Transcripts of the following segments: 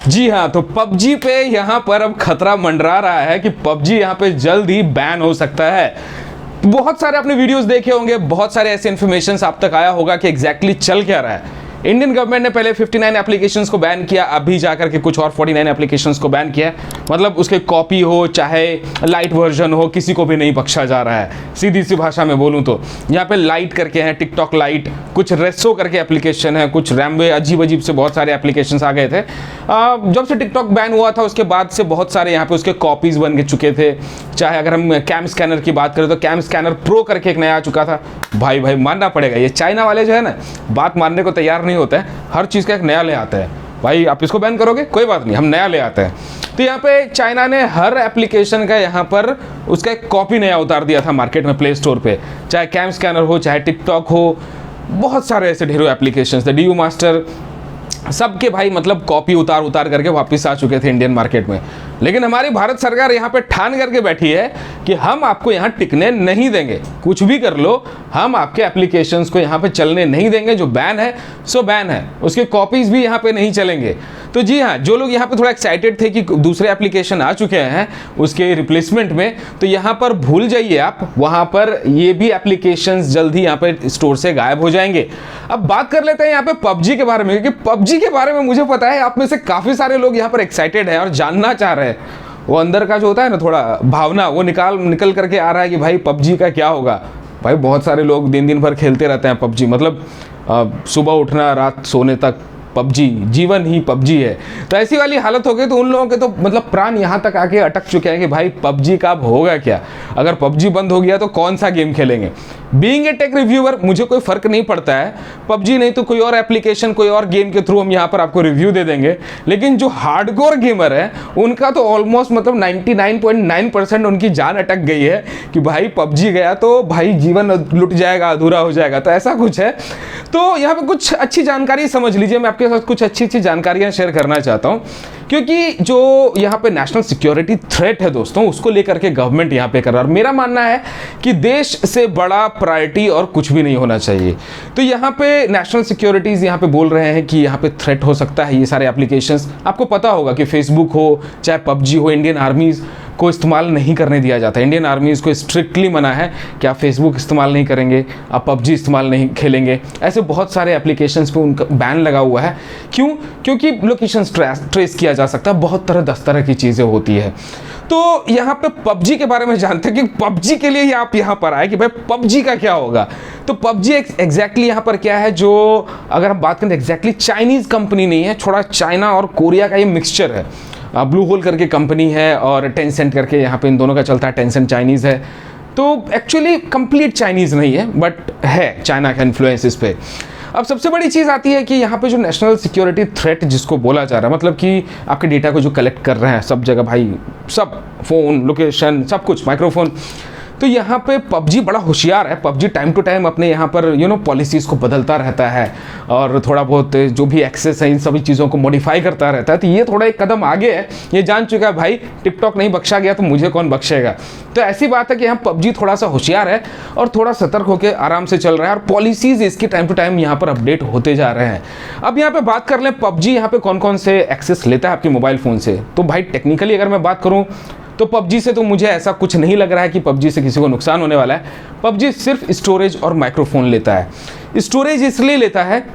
जी हाँ, तो पबजी पे यहाँ पर अब खतरा मंडरा रहा है कि पबजी यहाँ पे जल्द ही बैन हो सकता है। बहुत सारे आपने वीडियोस देखे होंगे, बहुत सारे ऐसे इन्फॉर्मेशन आप तक आया होगा कि एग्जैक्टली चल क्या रहा है। इंडियन गवर्नमेंट ने पहले 59 एप्लीकेशंस को बैन किया, अभी जाकर के कुछ और 49 एप्लीकेशंस को बैन किया। मतलब उसके कॉपी हो चाहे लाइट वर्जन हो, किसी को भी नहीं बख्शा जा रहा है। सीधी सी भाषा में बोलूं तो यहाँ पे लाइट करके हैं, टिकटॉक लाइट, कुछ रेसो करके एप्लीकेशन है, कुछ रैमवे, अजीब अजीब से बहुत सारे एप्लीकेशंस आ गए थे। जब से टिकटॉक बैन हुआ था उसके बाद से बहुत सारे यहाँ पे उसके कॉपीज बन के चुके थे। चाहे अगर हम कैम स्कैनर की बात करें तो कैम स्कैनर प्रो करके एक नया आ चुका था। भाई मानना पड़ेगा, ये चाइना वाले जो है ना, बात मानने को तैयार नहीं होता है, हर चीज़ का एक नया ले आता है। भाई आप इसको बैन करोगे, कोई बात नहीं, हम नया ले आते हैं। तो यहाँ पे चाइना ने हर एप्लीकेशन का यहाँ पर उसका एक कॉपी नया उतार दिया था मार्केट में, प्ले स्टोर पे, चाहे कैम स्कैनर हो चाहे टिकटॉक हो, बहुत सारे ऐसे ढेरों एप्लीकेशंस थे, डीयू मास्टर, सबके भाई मतलब कॉपी उतार करके वापस आ चुके थे इंडियन मार्केट में। लेकिन हमारी भारत सरकार यहाँ पे ठान करके बैठी है कि हम आपको यहाँ टिकने नहीं देंगे, कुछ भी कर लो, हम आपके एप्लीकेशंस को यहाँ पे चलने नहीं देंगे। जो बैन है सो बैन है, उसके कॉपीज भी यहाँ पे नहीं चलेंगे। तो जी हाँ, जो लोग यहाँ पे थोड़ा एक्साइटेड थे कि दूसरे एप्लीकेशन आ चुके हैं उसके रिप्लेसमेंट में, तो यहाँ पर भूल जाइए आप, वहाँ पर ये भी एप्लीकेशंस जल्द ही यहाँ पे स्टोर से गायब हो जाएंगे। अब बात कर लेते हैं यहाँ पे पबजी के बारे में, क्योंकि पबजी के बारे में मुझे पता है आप में से काफ़ी सारे लोग यहाँ पर एक्साइटेड हैं और जानना चाह रहे हैं। वो अंदर का जो होता है ना थोड़ा भावना, वो निकल करके आ रहा है कि भाई पबजी का क्या होगा। भाई बहुत सारे लोग दिन भर खेलते रहते हैं पबजी, मतलब सुबह उठना रात सोने तक पबजी, जीवन ही पबजी है। तो ऐसी वाली हालत हो गई तो उन लोगों के तो मतलब प्राण यहाँ तक आके अटक चुके हैं कि भाई पबजी का अब होगा क्या, अगर पबजी बंद हो गया तो कौन सा गेम खेलेंगे। बीइंग ए टेक रिव्यूअर मुझे कोई फर्क नहीं पड़ता है, पबजी नहीं तो कोई और एप्लीकेशन, कोई और गेम के थ्रू हम यहाँ पर आपको रिव्यू दे देंगे। लेकिन जो हार्डकोर गेमर है उनका तो ऑलमोस्ट मतलब 99.9% उनकी जान अटक गई है कि भाई पबजी गया तो भाई जीवन लुट जाएगा, अधूरा हो जाएगा। तो ऐसा कुछ है। तो यहाँ पे कुछ अच्छी जानकारी समझ लीजिए, मैं आपके साथ कुछ अच्छी जानकारियाँ शेयर करना चाहता हूँ, क्योंकि जो यहाँ पे नेशनल सिक्योरिटी थ्रेट है दोस्तों, उसको लेकर के गवर्नमेंट यहाँ पे कर रहा है। और मेरा मानना है कि देश से बड़ा प्रायोरिटी और कुछ भी नहीं होना चाहिए। तो यहाँ पे नेशनल सिक्योरिटीज़ यहाँ पे बोल रहे हैं कि यहाँ पे थ्रेट हो सकता है। ये सारे एप्लीकेशंस आपको पता होगा कि फेसबुक हो चाहे पबजी हो, इंडियन आर्मीज़ को इस्तेमाल नहीं करने दिया जाता। इंडियन आर्मीज़ को स्ट्रिक्टली मना है कि आप फेसबुक इस्तेमाल नहीं करेंगे, आप पबजी इस्तेमाल नहीं खेलेंगे। ऐसे बहुत सारे एप्लीकेशंस पे उनका बैन लगा हुआ है। क्यों? क्योंकि लोकेशन ट्रेस किया जा सकता है, बहुत तरह की चीज़ें होती है। तो यहाँ पे पबजी के बारे में जानते हैं कि पबजी के लिए ही आप यहाँ पर आए कि भाई पबजी का क्या होगा। तो पबजी एग्जैक्टली यहाँ पर क्या है, जो अगर हम बात करें तो एग्जैक्टली चाइनीज़ कंपनी नहीं है, थोड़ा चाइना और कोरिया का ये मिक्सचर है। ब्लू होल करके कंपनी है और टेंसेंट करके यहाँ पे इन दोनों का चलता है। टेंसेंट चाइनीज़ है, तो एक्चुअली कंप्लीट चाइनीज़ नहीं है, बट है चाइना का इन्फ्लुएंस इस पे। अब सबसे बड़ी चीज़ आती है कि यहाँ पे जो नेशनल सिक्योरिटी थ्रेट जिसको बोला जा रहा है, मतलब कि आपके डेटा को जो कलेक्ट कर रहे हैं सब जगह, भाई सब फ़ोन, लोकेशन, सब कुछ, माइक्रोफोन। तो यहाँ पे पबजी बड़ा होशियार है। पबजी टाइम टू टाइम अपने यहाँ पर पॉलिसीज़ को बदलता रहता है और थोड़ा बहुत जो भी एक्सेस है इन सभी चीज़ों को मॉडिफाई करता रहता है। तो ये थोड़ा एक कदम आगे है, ये जान चुका है भाई टिकटॉक नहीं बख्शा गया तो मुझे कौन बख्शेगा। तो ऐसी बात है कि यहाँ पबजी थोड़ा सा होशियार है और थोड़ा सतर्क होकर आराम से चल रहा है और पॉलिसीज़ इसकी टाइम टू टाइम यहाँ पर अपडेट होते जा रहे हैं। अब यहाँ पर बात कर लें पबजी यहाँ पर कौन कौन से एक्सेस लेता है आपके मोबाइल फ़ोन से। तो भाई टेक्निकली अगर मैं बात करूँ तो पबजी से तो मुझे ऐसा कुछ नहीं लग रहा है कि पबजी से किसी को नुकसान होने वाला है। पबजी सिर्फ स्टोरेज और माइक्रोफोन लेता है। स्टोरेज इसलिए लेता है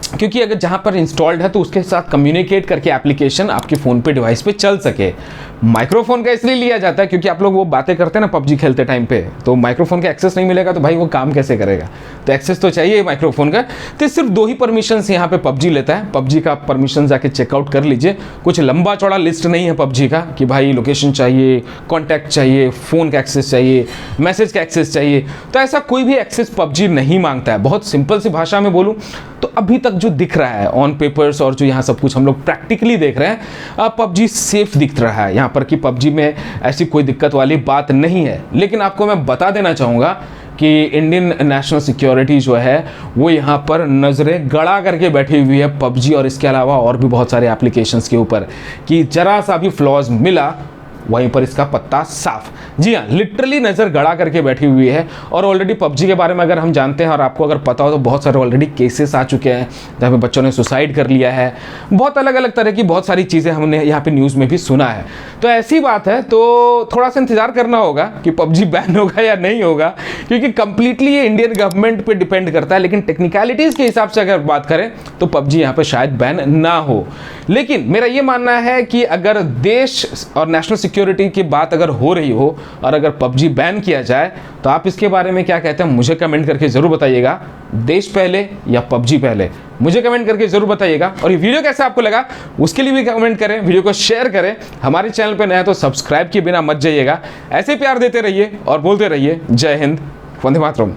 क्योंकि अगर जहाँ पर इंस्टॉल्ड है तो उसके साथ कम्युनिकेट करके एप्लीकेशन आपके फ़ोन पे डिवाइस पे चल सके। माइक्रोफोन का इसलिए लिया जाता है क्योंकि आप लोग वो बातें करते हैं ना पबजी खेलते टाइम पे, तो माइक्रोफोन का एक्सेस नहीं मिलेगा तो भाई वो काम कैसे करेगा। तो एक्सेस तो चाहिए माइक्रोफोन का। तो सिर्फ 2 ही परमिशंस यहाँ पे पबजी लेता है। पबजी का परमिशन जाके चेकआउट कर लीजिए, कुछ लंबा चौड़ा लिस्ट नहीं है पबजी का कि भाई लोकेशन चाहिए, कॉन्टैक्ट चाहिए, फ़ोन का एक्सेस चाहिए, मैसेज का एक्सेस चाहिए। तो ऐसा कोई भी एक्सेस पबजी नहीं मांगता है। बहुत सिंपल सी भाषा में बोलूँ तो अभी तक जो दिख रहा है ऑन पेपर्स और जो यहाँ सब कुछ हम लोग प्रैक्टिकली देख रहे हैं, पबजी सेफ दिख रहा है यहाँ पर कि पबजी में ऐसी कोई दिक्कत वाली बात नहीं है। लेकिन आपको मैं बता देना चाहूँगा कि इंडियन नेशनल सिक्योरिटी जो है वो यहाँ पर नज़रें गड़ा करके बैठी हुई है पबजी और इसके अलावा और भी बहुत सारे एप्लीकेशंस के ऊपर कि जरा सा भी फ्लॉज मिला वहीं पर इसका पत्ता साफ। जी हाँ, लिटरली नज़र गड़ा करके बैठी हुई है। और ऑलरेडी पबजी के बारे में अगर हम जानते हैं और आपको अगर पता हो तो बहुत सारे ऑलरेडी केसेस आ चुके हैं जहाँ पे बच्चों ने सुसाइड कर लिया है। बहुत अलग अलग तरह की बहुत सारी चीज़ें हमने यहाँ पे न्यूज़ में भी सुना है। तो ऐसी बात है, तो थोड़ा सा इंतजार करना होगा कि पबजी बैन होगा या नहीं होगा, क्योंकि कंप्लीटली ये इंडियन गवर्नमेंट पे डिपेंड करता है। लेकिन टेक्निकलिटीज़ के हिसाब से अगर बात करें तो पबजी यहाँ पे शायद बैन ना हो। लेकिन मेरा ये मानना है कि अगर देश और नेशनल सिक्योरिटी की बात अगर हो रही हो और अगर पबजी बैन किया जाए तो आप इसके बारे में क्या कहते हैं मुझे कमेंट करके ज़रूर बताइएगा। देश पहले या पबजी पहले, मुझे कमेंट करके ज़रूर बताइएगा। और ये वीडियो कैसा आपको लगा उसके लिए भी कमेंट करें, वीडियो को शेयर करें। हमारे चैनल पे नया है तो सब्सक्राइब किए बिना मत जाइएगा। ऐसे प्यार देते रहिए और बोलते रहिए जय हिंद, वंदे मातरम।